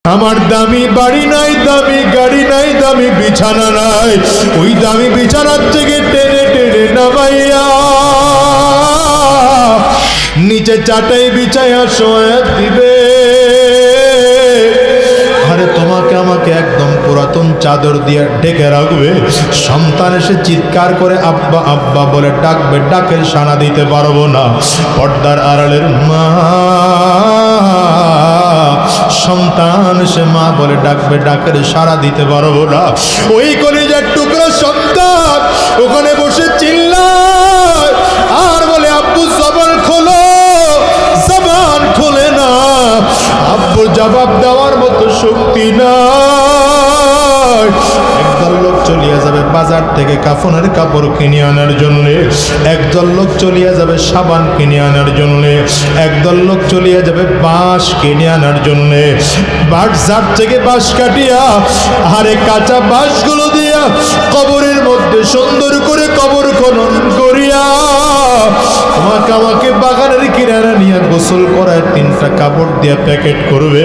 আমার দামি বাড়ি নাই, দামি গাড়ি নাই, দামি বিছানা নাই, ওই দামি বিছানার থেকে টেনে টেনে নামাইয়া নিচে চাটাই বিছাইয়া শোয়া দিবে। আরে তোমাকে আমাকে একদম পুরাতন চাদর দিয়ে ঢেকে রাখবে। সন্তান এসে চিৎকার করে আব্বা আব্বা বলে ডাকবে, ডাকের সাড়া দিতে পারবো না। পর্দার আড়ালের মা, সন্তান এসে মা বলে ডাকবে, ডাকের সাড়া দিতে পারবো না। ওই কলিজার টুকরা সন্তান ওখানে বসে চিল্লায় আর বলে আব্বু জবান খোলো, জবান খোলে না। আব্বুর জবাব দেওয়ার মতো শক্তি নাই। একদল লোক চলিয়া যাবে বাজার থেকে কাফনের কাপড় কিনে আনার জন্য, একদল লোক চলিয়া যাবে সাবান কিনে আনার জন্য, একদল লোক চলিয়া যাবে বাঁশ কিনে আনার জন্য। বাজার থেকে বাঁশ কাটিয়া আরে কাঁচা বাঁশগুলো দিয়া কবরের মধ্যে সুন্দর করে কবর খনন করিয়া তোমাকে আমাকে বাগানের কিনারা নিয়ে গোসল করায় 3টা কাপড় দিয়া প্যাকেট করবে।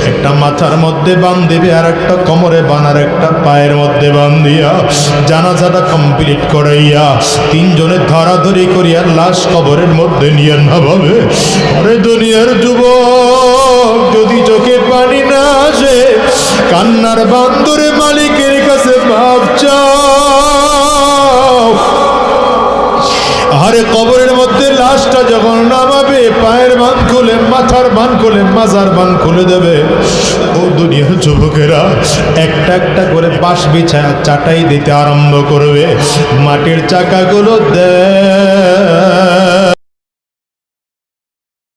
একটা মাথার মধ্যে বান্ধিবে, আর একটা কোমরে বানার, একটা পায়ের মধ্যে বান্ধিয়া জানাজাটা কমপ্লিট করাইয়া 3 জনে ধরাধরি করিয়া লাশ কবরের মধ্যে নিয়ে নামাবে। আরে দুনিয়ার যুবক, যদি চোখে পানি না আসে কান্নার বান্দরে মালিকের কাছে মাপ চাও। আরে কবরের মধ্যে লাশটা যখন নামাবে, পায়ের বান খুলে, মাথার বান খুলে, মাজার বান খুলে দেবে। ও দুনিয়ার যুবকেরা, একটা একটা করে বাঁশ বিছায়া চাটাই দিতে আরম্ভ করবে। মাটির চাকাগুলো দেয়